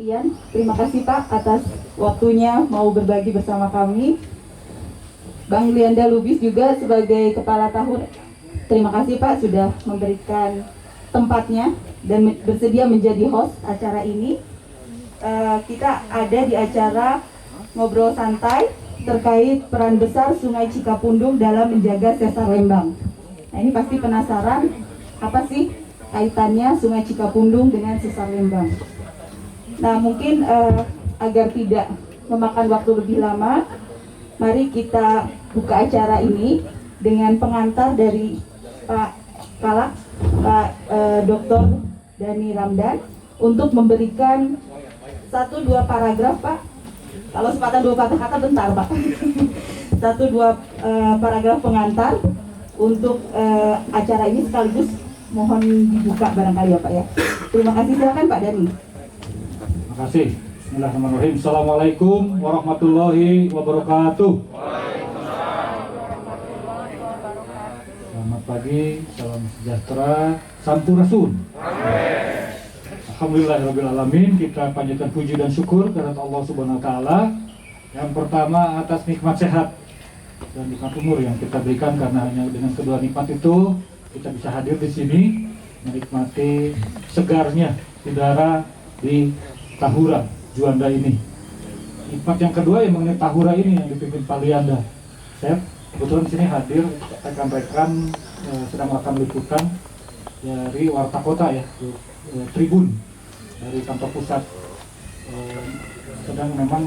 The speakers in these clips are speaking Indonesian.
sekalian, terima kasih Pak atas waktunya mau berbagi bersama kami. Bang Lianda Lubis juga sebagai Kepala Tahun, terima kasih Pak sudah memberikan tempatnya dan bersedia menjadi host acara ini. Kita ada di acara ngobrol santai terkait peran besar Sungai Cikapundung dalam menjaga Sesar Lembang. Nah ini pasti penasaran, apa sih kaitannya Sungai Cikapundung dengan Sesar Lembang? Nah mungkin agar tidak memakan waktu lebih lama, mari kita buka acara ini dengan pengantar dari Pak Kalak, Pak Dr. Dhani Ramdan untuk memberikan 1-2 paragraf Pak. Kalau sepatah 2 patah kata bentar Pak. 1-2 paragraf pengantar untuk acara ini sekaligus mohon dibuka barangkali ya Pak ya. Terima kasih, silakan Pak Dhani. Terima kasih. Bismillahirrahmanirrahim. Assalamualaikum warahmatullahi wabarakatuh. Selamat pagi, salam sejahtera, sampurasun. Alhamdulillahirrahmanirrahim. Kita panjatkan puji dan syukur kepada Allah Subhanahu Wa Taala. Yang pertama atas nikmat sehat dan nikmat umur yang kita berikan, karena hanya dengan kedua nikmat itu kita bisa hadir di sini menikmati segarnya udara di Tahura Juanda ini. Nikmat yang kedua yang mengenai Tahura ini yang dipimpin Pak Lianda. Saya kebetulan di sini hadir, rekan-rekan sedang melakukan liputan dari Warta Kota ya, Tribun dari kantor pusat sedang memang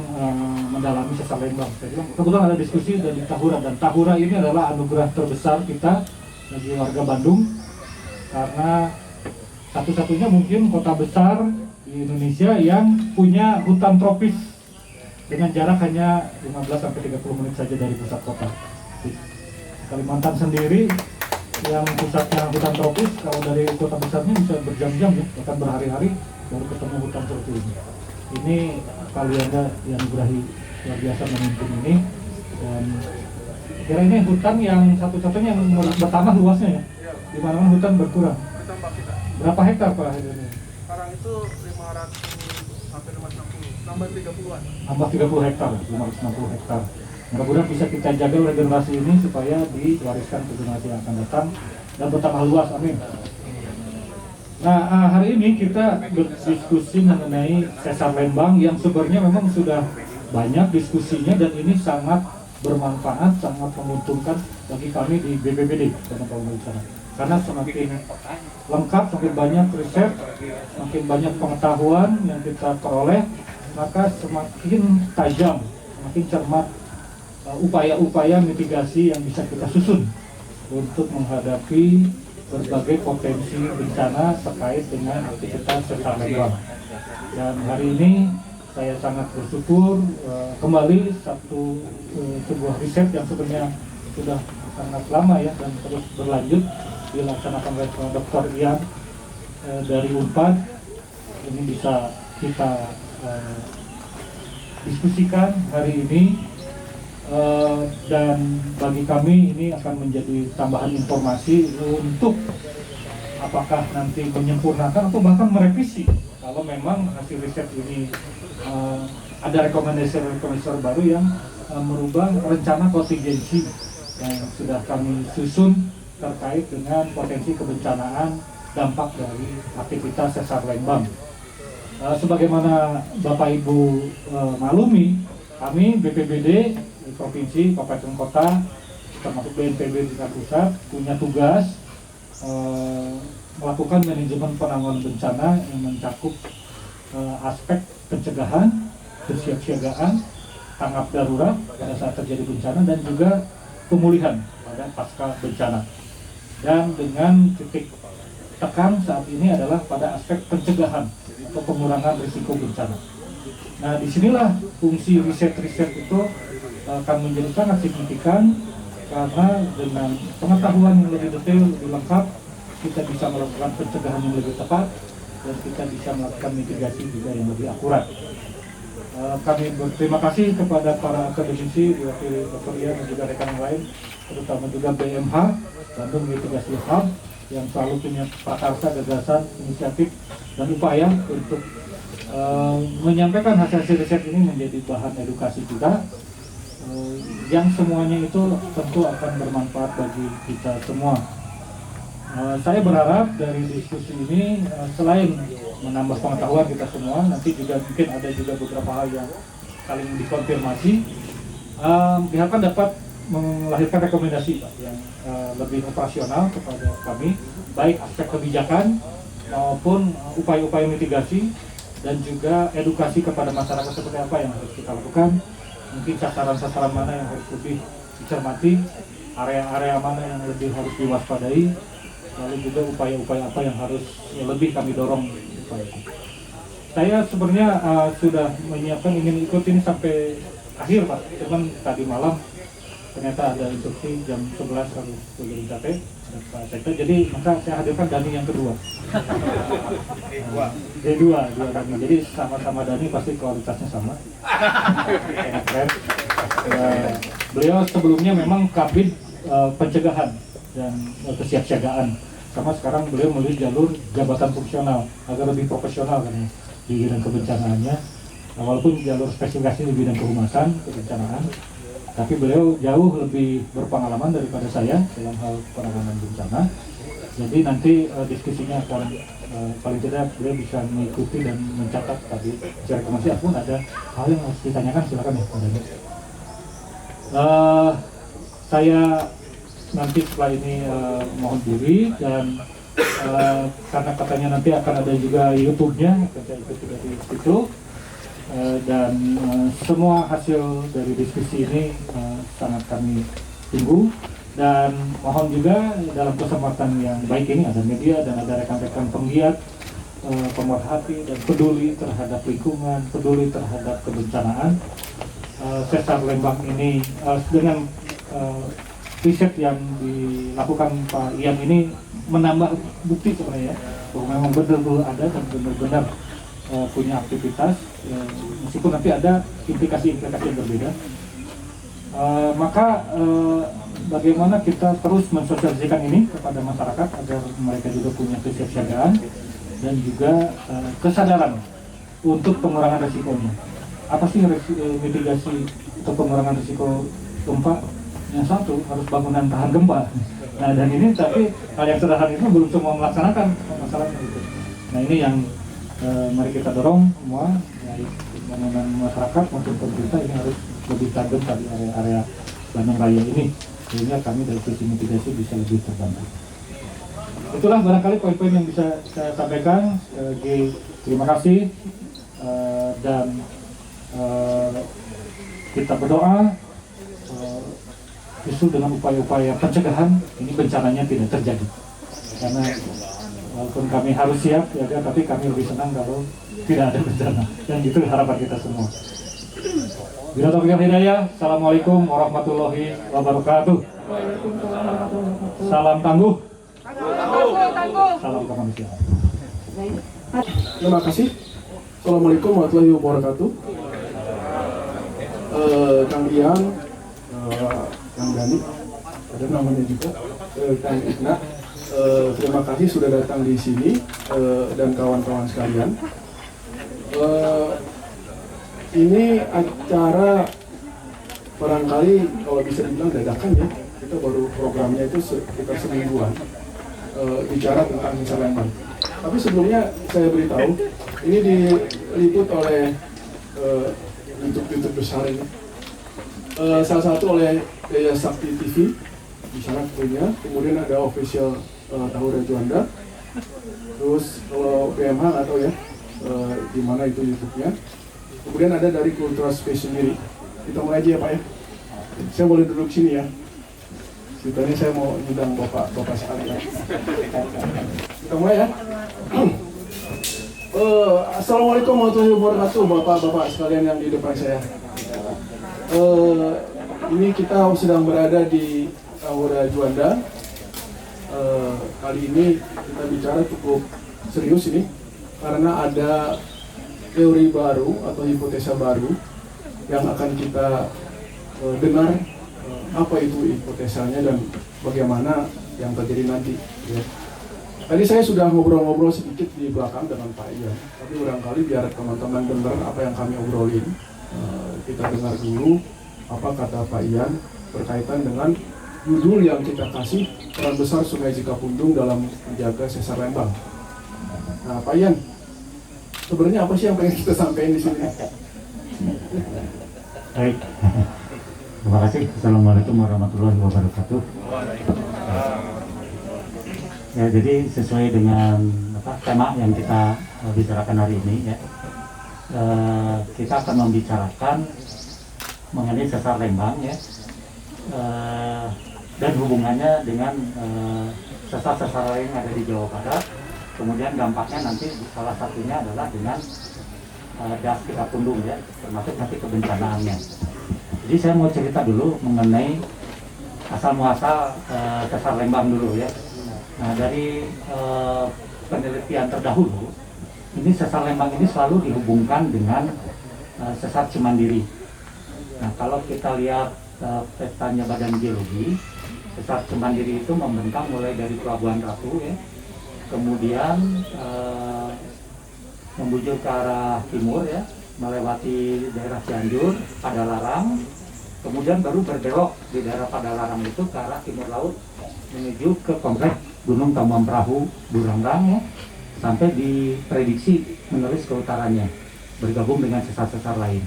mendalami Sesar Lembang. Kebetulan ada diskusi dari Tahura, dan Tahura ini adalah anugerah terbesar kita bagi warga Bandung, karena satu-satunya mungkin kota besar di Indonesia yang punya hutan tropis dengan jarak hanya 15-30 menit saja dari pusat kota. Di Kalimantan sendiri yang pusatnya hutan tropis, kalau dari kota besarnya bisa berjam-jam ya, bahkan berhari-hari baru ketemu hutan seperti ini. Ini Kalianda yang berahi luar biasa memimpin ini, dan kira ini hutan yang satu-satunya yang bertambah luasnya ya, di mana-mana hutan berkurang. Berapa hektar Pak? Sekarang itu 500 sampai 560, tambah 30-an. Tambah 30 hektar, 560 hektar. Mudah-mudahan bisa kita jaga oleh generasi ini supaya diwariskan ke generasi yang akan datang dan bertambah luas, amin. Nah, hari ini kita berdiskusi mengenai Sesar Lembang yang sebenarnya memang sudah banyak diskusinya, dan ini sangat bermanfaat, sangat menguntungkan bagi kami di BPBD karena semakin lengkap, semakin banyak riset, semakin banyak pengetahuan yang kita peroleh, maka semakin tajam, semakin cermat upaya-upaya mitigasi yang bisa kita susun untuk menghadapi berbagai potensi bencana terkait dengan aktivitas Sesar Lembang. Dan hari ini saya sangat bersyukur kembali sebuah riset yang sebenarnya sudah sangat lama ya dan terus berlanjut dilaksanakan oleh Dr. Ian dari Unpad. Ini bisa kita diskusikan hari ini. Dan bagi kami ini akan menjadi tambahan informasi untuk apakah nanti menyempurnakan atau bahkan merevisi kalau memang hasil riset ini ada rekomendasi baru yang merubah rencana kontingensi yang sudah kami susun terkait dengan potensi kebencanaan dampak dari aktivitas Sesar Lembang. Sebagaimana Bapak Ibu maklumi, kami BPBD di provinsi, kabupaten kota, termasuk BNPB tingkat pusat, punya tugas melakukan manajemen penanggulangan bencana yang mencakup aspek pencegahan, kesiapsiagaan, tanggap darurat pada saat terjadi bencana, dan juga pemulihan pada pasca bencana. Dan dengan titik tekan saat ini adalah pada aspek pencegahan atau pengurangan risiko bencana. Nah, disinilah fungsi riset-riset itu akan menjadi sangat signifikan, karena dengan pengetahuan yang lebih detail, lebih lengkap, kita bisa melakukan pencegahan yang lebih tepat, dan kita bisa melakukan mitigasi juga yang lebih akurat. Kami berterima kasih kepada para akademisi, diwakili Dr. Ian dan juga rekan lain, terutama juga BMH, Bandung Mitigasi Hub, yang selalu punya prakarsa, gagasan, inisiatif, dan upaya untuk menyampaikan hasil riset ini menjadi bahan edukasi kita, yang semuanya itu tentu akan bermanfaat bagi kita semua. Saya berharap dari diskusi ini selain menambah pengetahuan kita semua, nanti juga mungkin ada juga beberapa hal yang saling dikonfirmasi, diharapkan dapat melahirkan rekomendasi Pak, yang lebih operasional kepada kami, baik aspek kebijakan maupun upaya-upaya mitigasi dan juga edukasi kepada masyarakat seperti apa yang harus kita lakukan, mungkin sasaran-sasaran mana yang harus lebih dicermati, area-area mana yang lebih harus diwaspadai, lalu juga upaya-upaya apa yang harus lebih kami dorong upaya itu. Saya sebenarnya sudah menyiapkan ingin ikut ini sampai akhir Pak, cuman tadi malam ternyata ada instruksi jam 11 harus begitu capek Pak Sekda, jadi maka saya hadirkan Dani yang kedua. dua Dani, jadi sama-sama Dani pasti kualitasnya sama. Keren. Beliau sebelumnya memang kabin pencegahan dan kesiapsiagaan, sama sekarang beliau memilih jalur jabatan fungsional agar lebih profesional kan di bidang kebencanaannya. Walaupun jalur spesifikasi di bidang kehumasan kebencanaan, tapi beliau jauh lebih berpengalaman daripada saya dalam hal penanganan bencana. Jadi nanti diskusinya akan paling tidak beliau bisa mengikuti dan mencatat tadi secara rekomendasi. Apapun ada hal yang harus ditanyakan silakan ya Pak Dani. Saya nanti setelah ini mohon diri, dan karena katanya nanti akan ada juga YouTube-nya, akan saya ikut juga di situ. Dan semua hasil dari diskusi ini sangat kami tunggu, dan mohon juga dalam kesempatan yang baik ini ada media dan ada rekan-rekan penggiat, pemerhati dan peduli terhadap lingkungan, peduli terhadap kebencanaan. Sesar Lembang ini dengan riset yang dilakukan Pak Ian ini menambah bukti sebenarnya bahwa memang benar-benar ada dan benar-benar punya aktivitas, meskipun nanti ada implikasi-implikasi yang berbeda. Maka bagaimana kita terus mensosialisasikan ini kepada masyarakat agar mereka juga punya kesiapsiagaan dan juga kesadaran untuk pengurangan risikonya. Apa sih mitigasi atau pengurangan risiko gempa? Yang satu harus bangunan tahan gempa. Nah, dan ini tapi hal yang sederhana itu belum semua melaksanakan masalahnya gitu. Nah, ini yang mari kita dorong semua, baik bangunan masyarakat maupun pemerintah ini harus lebih tajam di area-area Bandung Raya ini, sehingga kami dari sisi mitigasi bisa lebih terbantu. Itulah barangkali poin-poin yang bisa saya sampaikan. Terima kasih, dan kita berdoa justru dengan upaya-upaya pencegahan ini bencananya tidak terjadi. Karena walaupun kami harus siap, ya, tapi kami lebih senang kalau tidak ada bencana. Dan itu harapan kita semua. Bila taufiq wal hidayah, Assalamualaikum warahmatullahi wabarakatuh. Salam tangguh. Salam kemanusiaan. Terima kasih. Assalamualaikum warahmatullahi wabarakatuh. Kang Ian, Kang Dani, ada namanya juga, Kang Igna. Terima kasih sudah datang di sini, dan kawan-kawan sekalian. Ini acara barangkali kalau bisa dibilang dadakan ya. Kita baru programnya itu sekitar semingguan, bicara tentang Sesar Lembang. Tapi sebelumnya saya beritahu, ini diliput oleh YouTube besar ini. Salah satu oleh Daya Sakti TV di sana punya, kemudian ada official Tahura Juanda, terus kalau PMH nggak tahu ya di mana itu YouTube-nya. Kemudian ada dari Kultura Space sendiri. Kita mulai aja ya Pak ya. Saya boleh duduk sini ya. Ceritanya saya mau nyundang bapak sekalian. Kita mulai ya. Assalamualaikum warahmatullahi wabarakatuh, bapak-bapak sekalian yang di depan saya. Ini kita sedang berada di Tahura Juanda. Kali ini kita bicara cukup serius ini karena ada teori baru atau hipotesa baru yang akan kita dengar apa itu hipotesanya dan bagaimana yang terjadi nanti ya. Tadi saya sudah ngobrol-ngobrol sedikit di belakang dengan Pak Ian, tapi barangkali biar teman-teman dengar apa yang kami obrolin. Kita dengar dulu apa kata Pak Ian berkaitan dengan judul yang kita kasih, peran besar Sungai Cikapundung dalam menjaga Sesar Lembang. Nah, Pak Ian, sebenarnya apa sih yang pengen kita sampaikan di sini? Baik, terima kasih. Assalamualaikum warahmatullahi wabarakatuh. Ya, jadi sesuai dengan tema yang kita bicarakan hari ini, ya, kita akan membicarakan mengenai Sesar Lembang, ya, dan hubungannya dengan sesar-sesar lain yang ada di Jawa Barat. Kemudian dampaknya nanti salah satunya adalah dengan Das Cikapundung, ya, termasuk nanti kebencanaannya. Jadi saya mau cerita dulu mengenai asal muasal Sesar Lembang dulu, ya. Nah, dari penelitian terdahulu, ini Sesar Lembang ini selalu dihubungkan dengan Sesar Cimandiri. Nah, kalau kita lihat petanya Badan Geologi, Sesar Cimandiri itu membentang mulai dari Pelabuhan Ratu, ya, kemudian membujur ke arah timur, ya, melewati daerah Cianjur, Padalarang, kemudian baru berbelok di daerah Padalarang itu ke arah timur laut menuju ke kompleks Gunung Tambuhan Perahu Burangrang, ya, sampai diprediksi menerus ke utaranya, bergabung dengan sesar-sesar lain.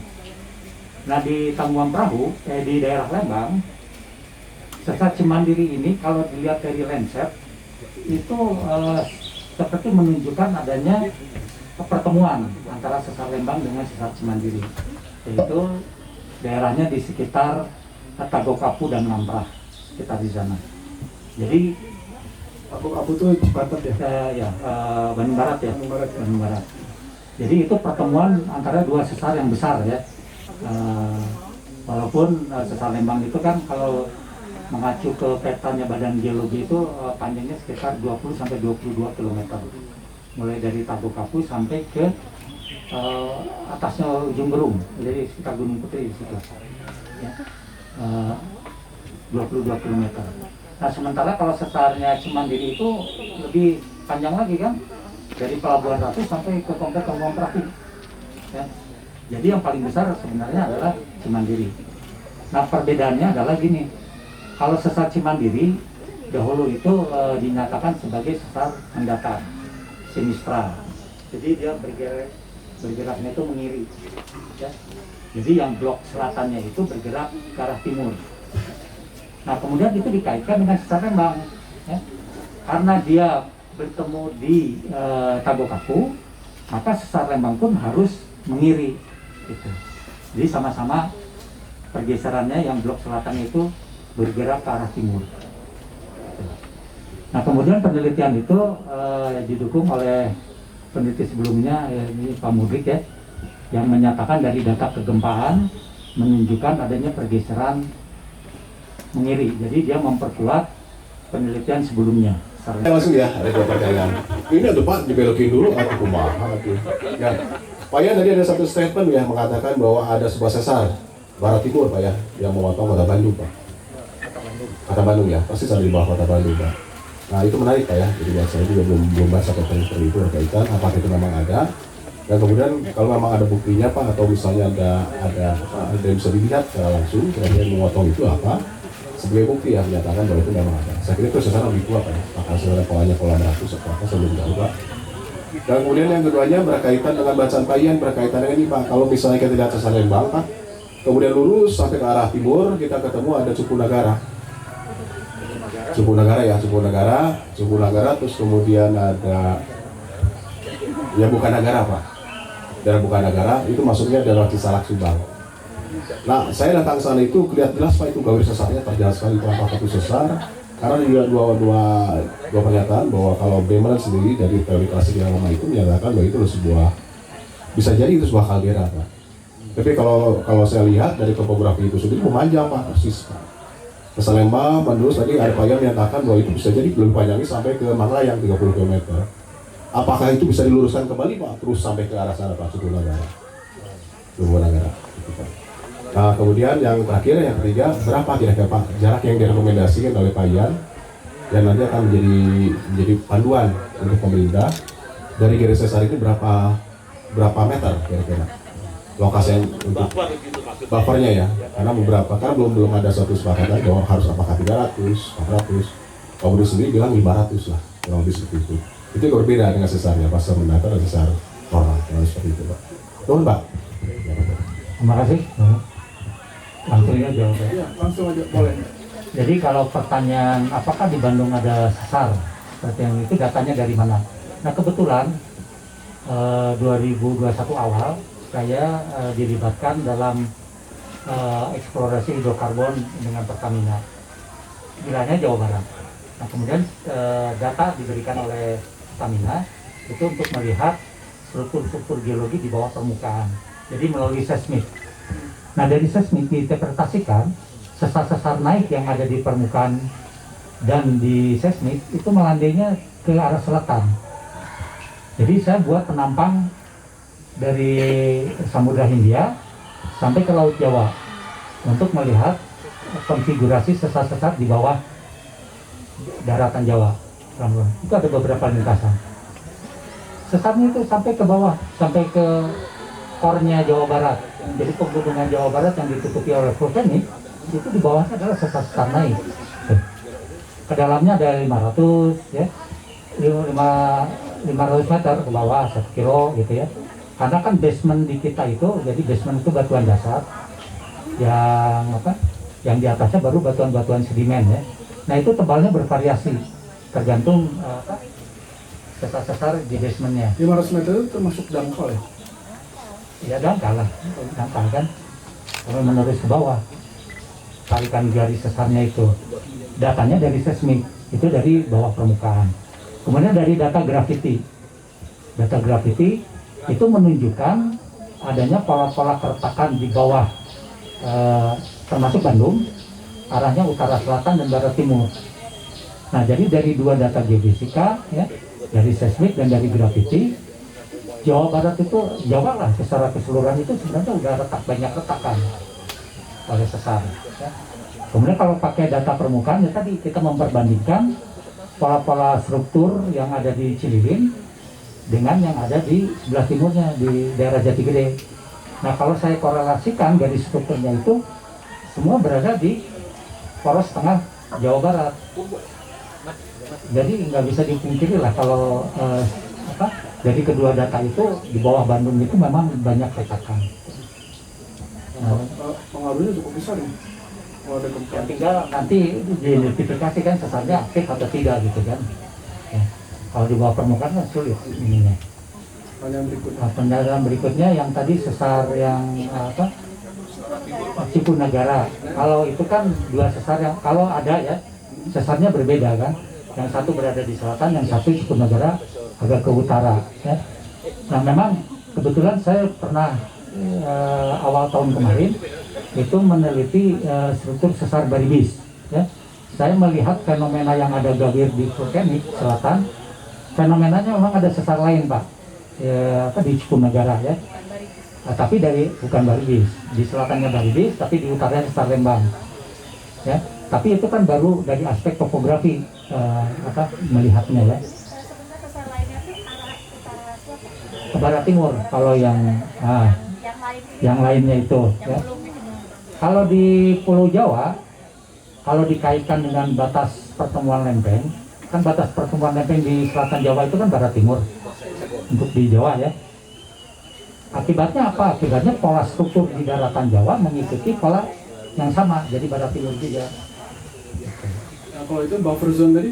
Nah, di Tambuhan Perahu, di daerah Lembang, Sesar Cimandiri ini kalau dilihat dari landscape itu seperti menunjukkan adanya pertemuan antara Sesar Lembang dengan Sesar Cimandiri, yaitu daerahnya di sekitar Tagokapu dan Lamprah, sekitar di sana. Jadi Aku tuh Cipatat ya? Bandung Barat, ya. Bandung Barat. Jadi itu pertemuan antara dua sesar yang besar, ya. Walaupun Sesar Lembang itu kan kalau mengacu ke petanya Badan Geologi itu panjangnya sekitar 20 sampai 22 km. Mulai dari Tagokapu sampai ke atasnya ujung Berung, jadi sekitar Gunung Putri di situ. Ya. 22 km. Nah, sementara kalau sesarnya Cimandiri itu lebih panjang lagi, kan, dari Pelabuhan Ratu sampai ke kompleks Tambuhan Perahu, ya. Jadi yang paling besar sebenarnya adalah Cimandiri. Nah, perbedaannya adalah gini, kalau sesar Cimandiri dahulu itu dinyatakan sebagai sesar mendatar, sinistra. Jadi dia bergeraknya itu mengiri, ya. Jadi yang blok selatannya itu bergerak ke arah timur. Nah, kemudian itu dikaitkan dengan Sesar Lembang, ya. Karena dia bertemu di Tagokapu, maka Sesar Lembang pun harus mengiri, gitu. Jadi sama-sama pergeserannya yang blok selatan itu bergerak ke arah timur. Nah, kemudian penelitian itu didukung oleh peneliti sebelumnya, ini Pak Mudrik, ya, yang menyatakan dari data kegempaan menunjukkan adanya pergeseran mengiri. Jadi dia memperkuat penelitian sebelumnya. Langsung ya, ada dua pertanyaan. Ini ada Pak, dibelokin dulu atau kumaha? Ya, Pak Yan tadi ada satu statement ya mengatakan bahwa ada sebuah sesar barat timur Pak ya, yang memotong kota Bandung Pak. Kota Bandung ya, pasti ada di bawah kota Bandung Pak. Nah itu menarik Pak ya, jadi buat saya juga belum baca tentang itu berkaitan apakah itu memang ada. Dan kemudian kalau memang ada buktinya Pak, atau misalnya ada yang bisa dilihat secara langsung, kira-kira yang memotong itu apa? Sebagai bukti ya menyatakan bahwa itu memang ada. Saya kira itu sesar lebih kuat ya, maka sebenarnya polanya pola beratus atau apa saya belum tahu Pak. Dan kemudian yang keduanya berkaitan dengan bacaan Pak Ian berkaitan dengan ini Pak. Kalau misalnya kita lihat Sesar Lembang Pak, kemudian lurus sampai ke arah timur kita ketemu ada Cupu Nagara. Cupu Nagara, terus kemudian ada ya bukan Nagara Pak. Daerah bukan Nagara itu masuknya daerah Cisalak Subang. Nah, saya datang ke sana itu kelihatan jelas Pak, itu gawir sesarnya terjelas sekali itu apa itu sesar. Karena juga dua pernyataan bahwa kalau Bemeran sendiri dari teori klasik yang lama itu menyatakan bahwa itu sebuah bisa jadi itu sebuah kaldera Pak. Tapi kalau saya lihat dari topografi itu sendiri memanjang Pak, persis Pak. Sesar Lembang, menurut tadi ada Pak yang menyatakan bahwa itu bisa jadi lebih panjangnya sampai ke Manglayang 30 km. Apakah itu bisa diluruskan kembali Pak, terus sampai ke arah sana Pak, Cupu Nagara? Gitu, Pak. Nah, kemudian yang terakhir, yang ketiga, berapa kira-kira Pak jarak yang direkomendasikan oleh Pak Ian yang nanti akan menjadi panduan untuk pemerintah dari garis sesar itu berapa meter kira-kira lokasi yang untuk buffernya ya, karena belum ada suatu kesepakatan bahwa harus apakah 300, 400. Kamu sendiri bilang 500 lah, kurang lebih seperti itu. Itu juga berbeda dengan sesarnya, pasar mendatar dan sesar formal, seperti itu Pak. Tuhan Pak. Terima kasih. Langsung aja jawabnya. Iya, langsung aja boleh. Jadi kalau pertanyaan apakah di Bandung ada sesar seperti yang itu, datanya dari mana? Nah kebetulan 2021 awal saya dilibatkan dalam eksplorasi hidrokarbon dengan Pertamina, wilayahnya Jawa Barat. Nah kemudian data diberikan oleh Pertamina itu untuk melihat struktur geologi di bawah permukaan, jadi melalui seismik. Nah dari seismik diinterpretasikan sesar-sesar naik yang ada di permukaan dan di seismik itu melandainya ke arah selatan. Jadi saya buat penampang dari Samudra Hindia sampai ke Laut Jawa untuk melihat konfigurasi sesar-sesar di bawah daratan Jawa. Itu ada beberapa lintasan. Sesarnya itu sampai ke bawah, sampai ke core-nya Jawa Barat. Jadi pegunungan Jawa Barat yang ditutupi oleh vulkanik itu di bawahnya adalah sesar-sesar naik. Ke dalamnya ada 500 ya. 500 meter ke bawah 1 kilo gitu ya. Karena kan basement di kita itu, jadi basement itu batuan dasar yang yang di atasnya baru batuan-batuan sedimen ya. Nah itu tebalnya bervariasi tergantung sesar-sesar di basementnya. 500 meter itu termasuk dangkal ya? Ya dangkal lah, dangkal kan. Kalau menerus ke bawah, tarikan garis sesarnya itu, datanya dari seismik, itu dari bawah permukaan. Kemudian dari data gravity itu menunjukkan adanya pola-pola keretakan di bawah, termasuk Bandung, arahnya utara selatan dan barat timur. Nah jadi dari dua data geofisika, ya, dari seismik dan dari gravity, Jawa Barat itu, Jawa lah secara keseluruhan itu sebenarnya udah banyak retakan oleh sesar. Ya. Kemudian kalau pakai data permukaan, ya tadi kita memperbandingkan pola-pola struktur yang ada di Cililin dengan yang ada di sebelah timurnya di daerah Jatigede. Nah kalau saya korelasikan garis strukturnya itu semua berada di poros tengah Jawa Barat. Jadi nggak bisa dipungkiri lah kalau dari kedua data itu di bawah Bandung itu memang banyak retakan. Pengaruhnya cukup besar ya? Kalau ada gempa. Ya tinggal nanti diidentifikasi kan sesarnya aktif atau tidak gitu kan. Ya. Kalau di bawah permukaan kan sulit ininya. Pendataan berikutnya yang tadi sesar yang Cipunagara. Kalau itu kan dua sesar yang kalau ada ya sesarnya berbeda kan. Yang satu berada di selatan, yang satu Cipunagara agak ke utara. Ya. Nah memang kebetulan saya pernah awal tahun kemarin itu meneliti struktur sesar Baribis. Ya. Saya melihat fenomena yang ada gawir di vulkanik selatan. Fenomenanya memang ada sesar lain Pak, di Cipunagara ya. Nah, tapi bukan Baribis, di selatannya Baribis, tapi di utaranya sesar Lembang. Ya. Tapi itu kan baru dari aspek topografi melihatnya ya. Ke barat timur kalau yang lainnya itu ya. Kalau di Pulau Jawa, kalau dikaitkan dengan batas pertemuan lempeng, kan batas pertemuan lempeng di selatan Jawa itu kan barat timur untuk di Jawa ya. Akibatnya apa? Akibatnya pola struktur di daratan Jawa mengikuti pola yang sama, jadi barat timur juga. Nah kalau itu buffer zone tadi?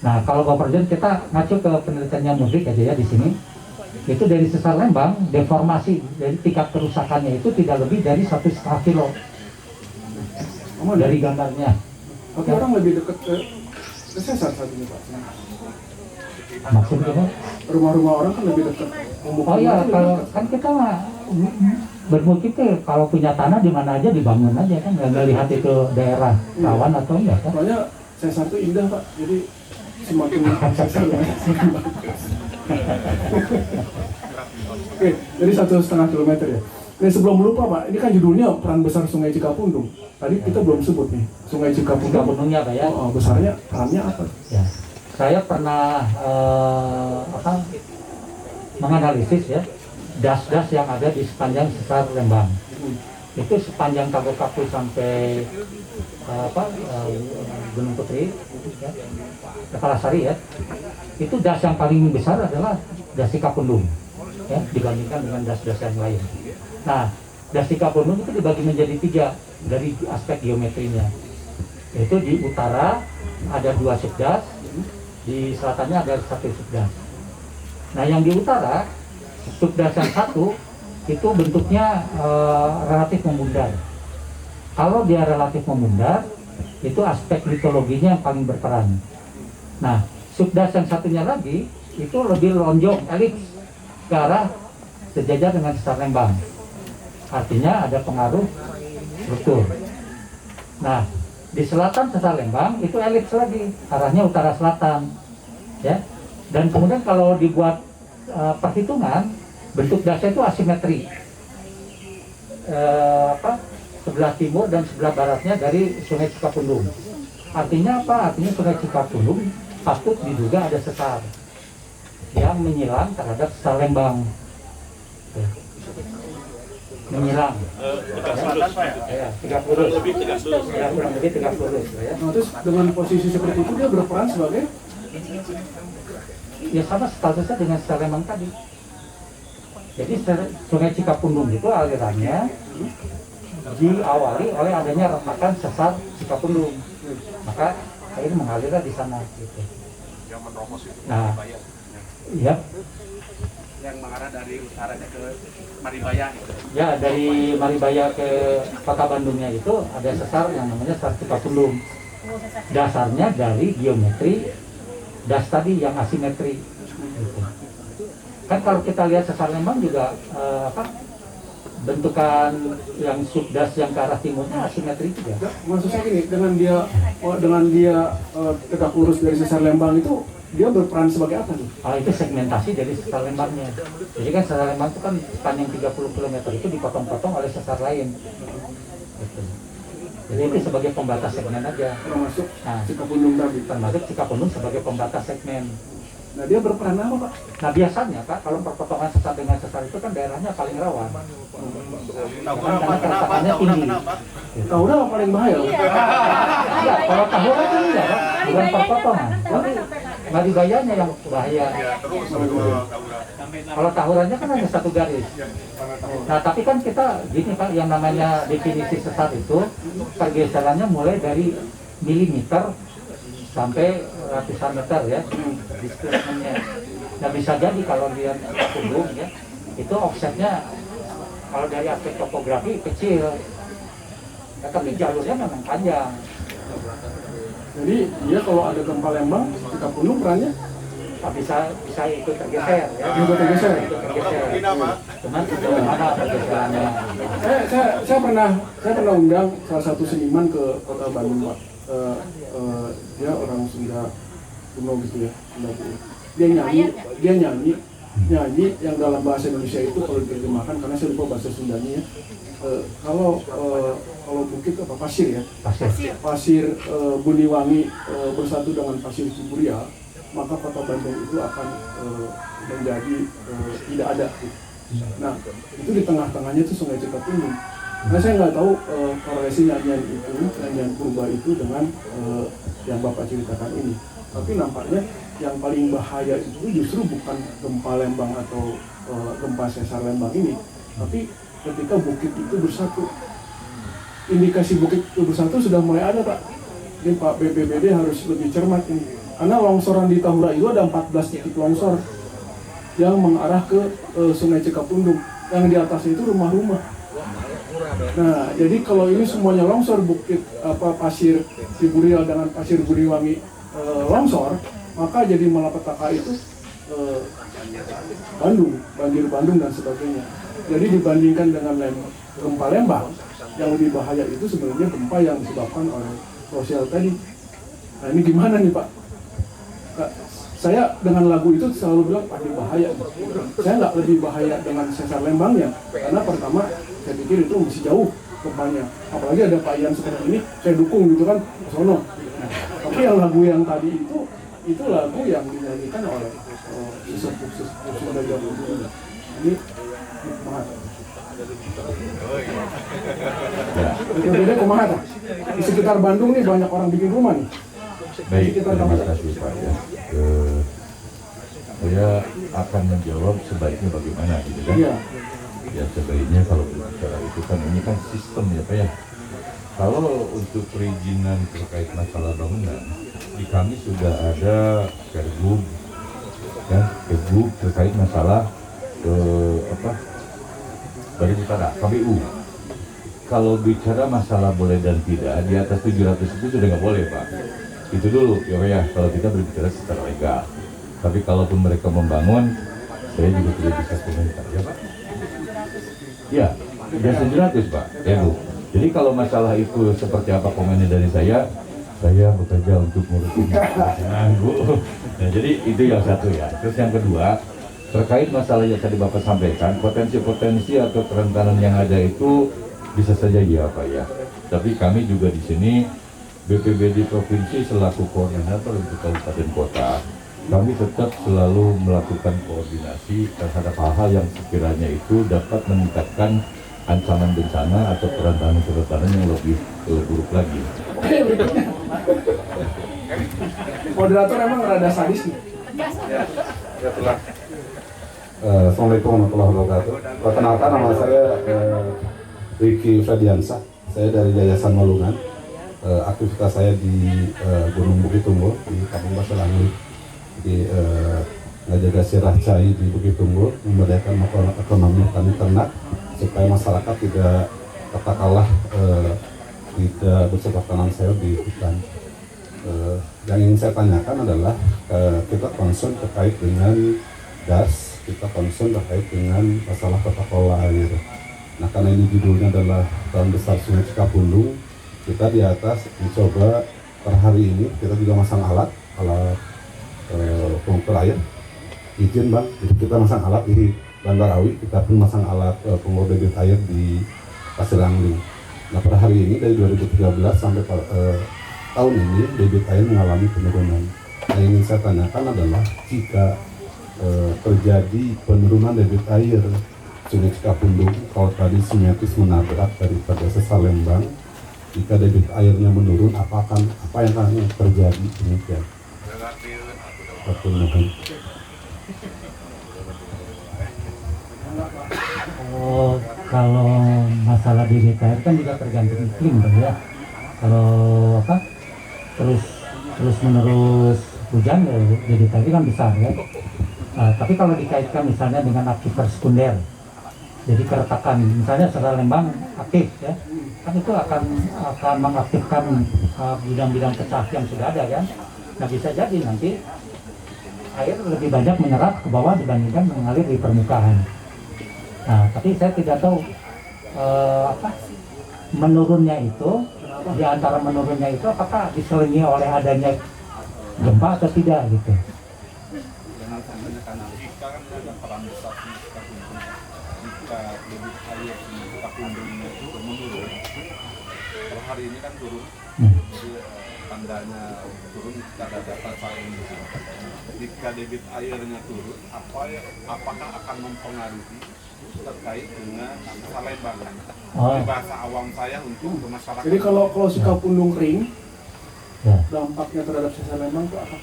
Nah kalau buffer zone kita ngacu ke penelitiannya Mudrik aja ya di sini. Itu dari sesar Lembang, deformasi dari tingkat kerusakannya itu tidak lebih dari 1,5 kilo. Dari gambarnya. Tapi orang lebih dekat ke sesar saat ini Pak. Maksudnya? Rumah-rumah orang kan lebih dekat. Oh iya, kalau kan kita bermukim kalau punya tanah di mana aja dibangun aja kan, nggak lihat itu daerah rawan atau enggak kan? Soalnya sesar itu indah Pak, jadi semakin sesar semakin bagus. Oke, jadi 1,5 kilometer ya. Dan sebelum lupa Pak, ini kan judulnya peran besar Sungai Cikapundung. Tadi kita belum sebut nih, Sungai Cikapundung. Cikapundungnya Pak ya. Besarnya, perannya apa? Ya, saya pernah menganalisis ya das-das yang ada di sepanjang sesar Lembang. Itu sepanjang Kapu sampai Gunung Putri, ya, Kepala-Sari ya. Itu das yang paling besar adalah das Cikapundung, ya, dibandingkan dengan das-das yang lain. Nah, das Cikapundung itu dibagi menjadi 3 dari aspek geometrinya. Yaitu di utara ada 2 subdas, di selatannya ada 1 subdas. Nah, yang di utara, subdas yang 1 itu bentuknya relatif membundar. Kalau dia relatif membundar, itu aspek litologinya yang paling berperan. Nah, subdas yang satunya lagi itu lebih lonjong, elips ke arah sejajar dengan sesar Lembang. Artinya ada pengaruh struktur. Nah, di selatan sesar Lembang itu elips lagi, arahnya utara selatan, ya. Dan kemudian kalau dibuat perhitungan, bentuk dasnya itu asimetri. Sebelah timur dan sebelah baratnya dari Sungai Cikapundung. Artinya apa? Artinya Sungai Cikapundung patut diduga ada sesar yang menyilang terhadap sesar Lembang. Menyilang. Ya, 30 lurus. Ya, kurang lebih 30 lurus. Ya. Nah, terus dengan posisi seperti itu dia berperan sebagai? Ya sama statusnya dengan sesar Lembang tadi. Jadi Sungai Cikapundung itu alirannya diawali oleh adanya retakan sesar Cikapundung. Maka air mengalirlah di sana gitu. Nah, ya. Yang mengarah dari utara ke Maribaya gitu. Ya, dari Maribaya ke Kota Bandungnya itu ada sesar yang namanya sesar Cikapundung. Dasarnya dari geometri das tadi yang asimetri gitu. Kan kalau kita lihat sesar Lembang juga bentukan yang subdas yang ke arah timurnya asimetri juga. Maksud saya gini, dengan dia tegak lurus dari sesar Lembang itu dia berperan sebagai apa nih? Itu segmentasi dari sesar Lembangnya. Jadi kan sesar Lembang itu kan sepanjang 30 km itu dipotong-potong oleh sesar lain. Gitu. Jadi itu sebagai pembatas segmen aja. Termasuk Nah, Cikapundung tadi. termasuk Cikapundung sebagai pembatas segmen. Nah, dia berperan apa, Pak? Nah, biasanya Pak, kalau perpotongan sesar dengan sesar itu kan daerahnya paling rawan. Karena keretakannya tinggi. Tahura apa paling bahaya? Ya, kalau tahuran kan enggak, Pak. Bukan perpotongan. Tapi Maribayanya yang bahaya. Kalau tahurannya kan hanya 1 garis. Nah, tapi kan kita gini Pak, yang namanya definisi sesar itu pergeserannya mulai dari milimeter sampai ratusan meter ya displacementnya. Nah, bisa jadi kalau dia punggung ya, itu offsetnya kalau dari aspek topografi kecil, ya, tapi jalurnya memang panjang. Jadi dia kalau ada gempa Lembang, Cikapundung perannya Nah, bisa ikut tergeser ya. juga tergeser. Ikut tergeser. Cuman sejauh mana pergeserannya? Saya pernah undang salah satu seniman ke Kota Bandung, Pak. Dia orang Sunda kuno gitu ya, Sunda kuno. Dia nyanyi yang dalam bahasa Indonesia itu kalau diterjemahkan, karena saya lupa bahasa Sundanya ya. Kalau bukit apa pasir ya, pasir Buniwangi bersatu dengan pasir Ciburial, maka Kota Bandung itu akan menjadi tidak ada. Nah, itu di tengah-tengahnya itu Sungai Cikapundung. Nah, saya nggak tahu korelasi nyanyian purba itu dengan yang Bapak ceritakan ini. Tapi nampaknya yang paling bahaya itu justru bukan gempa Lembang atau gempa sesar Lembang ini, tapi ketika bukit itu bersatu. Indikasi bukit itu bersatu sudah mulai ada, Pak. Ini Pak BPBD harus lebih cermat ini. Karena longsoran di Tahura itu ada 14 titik longsor yang mengarah ke Sungai Cikapundung. Yang di atasnya itu rumah-rumah. Nah, jadi kalau ini semuanya longsor, bukit pasir Ciburial dengan pasir Buniwangi longsor, maka jadi malapetaka itu banjir Bandung dan sebagainya. Jadi dibandingkan dengan gempa Lembang, yang lebih bahaya itu sebenarnya gempa yang disebabkan oleh sosial tadi. Nah, ini gimana nih Pak? saya dengan lagu itu selalu bilang paling bahaya. Saya nggak lebih bahaya dengan Sesar Lembangnya, karena pertama saya pikir itu masih jauh kembangnya. Apalagi ada Pak Ian seperti ini, saya dukung gitu kan, sono. Nah, tapi yang lagu yang tadi itu lagu yang dinyanyikan oleh sesepuh sudah jauh dulu. Ini banget. Beda kumaha ta? Di sekitar Bandung nih banyak orang bikin rumah nih. Baik, terima kasih Pak ya. Saya akan menjawab sebaiknya bagaimana gitu kan? Iya. Ya sebaiknya kalau berbicara itu kan ini kan sistem ya Pak ya. Kalau untuk perizinan terkait masalah bangunan, di kami sudah ada Pergub, ya Pergub terkait masalah dari utara KPU. Kalau bicara masalah boleh dan tidak di atas 700 itu sudah nggak boleh Pak. Itu dulu ya kalau kita berbicara secara legal. Tapi kalaupun mereka membangun, saya juga tidak bisa komentar ya Pak. Ya, biasa 700 Pak, ya Bu. Jadi kalau masalah itu seperti apa komennya dari saya bekerja untuk ngurusin Bu. Nah, jadi itu yang satu ya. Terus yang kedua, terkait masalah yang tadi Bapak sampaikan, potensi-potensi atau kerentanan yang ada itu bisa saja ya Pak ya. Tapi kami juga di sini BPBD Provinsi selaku koordinator untuk kabupaten kota, kami tetap selalu melakukan koordinasi terhadap hal-hal yang sekiranya itu dapat meningkatkan ancaman bencana atau kerentanan yang lebih buruk lagi. Oke, berikutnya. Moderator emang rada sadis nih. Assalamualaikum warahmatullahi wabarakatuh. Perkenalkan, nama saya Ricky Frediansa. Saya dari Yayasan Malungan. Aktivitas saya di Gunung Bukit Tunggul di Kampung Basalangi, di ngajaga sirah cai di Bukit Tunggul, memberdayakan ekonomi petani ternak supaya masyarakat tidak katakanlah tidak bercocok tanam sayur di hutan. Yang ingin saya tanyakan adalah kita concern terkait dengan gas, kita concern terkait dengan masalah tata kelola air. Nah, karena ini judulnya adalah Tahun Besar Sungai Cikapundung, kita di atas mencoba per hari ini kita juga masang alat pengukur air. Izin Bang, jadi kita masang alat di Bandar Awi, kita pun masang alat pengukur debit air di Pasir Angling. Nah, per hari ini dari 2013 sampai tahun ini debit air mengalami penurunan. Nah, yang ingin saya tanyakan adalah jika terjadi penurunan debit air Sungai Cikapundung, kalau tadi simetris menabrak daripada Sesar Lembang, jika debit airnya menurun, apa yang akan terjadi demikian? Kalau masalah debit air kan juga tergantung iklim ya. Kalau terus menerus hujan ya debit air kan besar ya. Tapi kalau dikaitkan misalnya dengan aktivitas sekunder, jadi keretakan misalnya Sesar Lembang aktif ya, kan itu akan mengaktifkan bidang-bidang pecah yang sudah ada kan. Nah, bisa jadi nanti air lebih banyak menyerap ke bawah dibandingkan mengalir di permukaan. Nah, tapi saya tidak tahu menurunnya itu, di antara menurunnya itu apakah diselingi oleh adanya gempa atau tidak gitu. Jika debit air di Cikapundung itu menurun, kalau hari ini kan turun, jadi tandanya turun ada data sains. Jika debit airnya turun, apakah akan mempengaruhi terkait dengan Sesar Lembang? Di bahasa awam saya untuk masyarakat. Jadi kalau Cikapundung kering, dampaknya terhadap Sesar Lembang itu apa?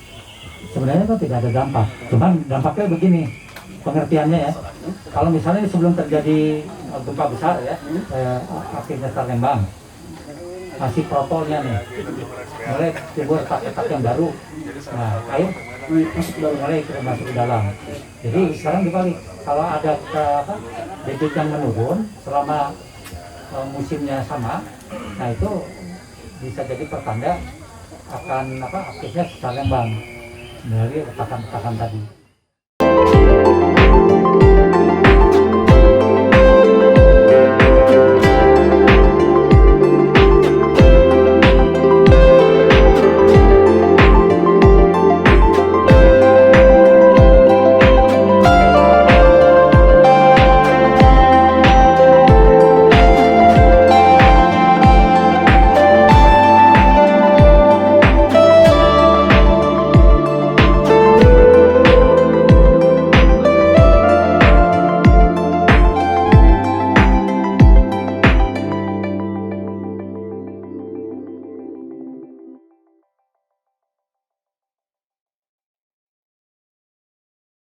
Sebenarnya itu tidak ada dampak, cuman dampaknya begini pengertiannya ya. Kalau misalnya sebelum terjadi gempa besar ya, aktifnya Sesar Lembang, masih protolnya nih, mulai timbul retak-retak yang baru. Nah, air mulai masuk ke dalam. Jadi sekarang dibalik, kalau ada debit yang menurun selama musimnya sama, nah itu bisa jadi pertanda akan aktifnya Sesar Lembang dari retakan-retakan tadi.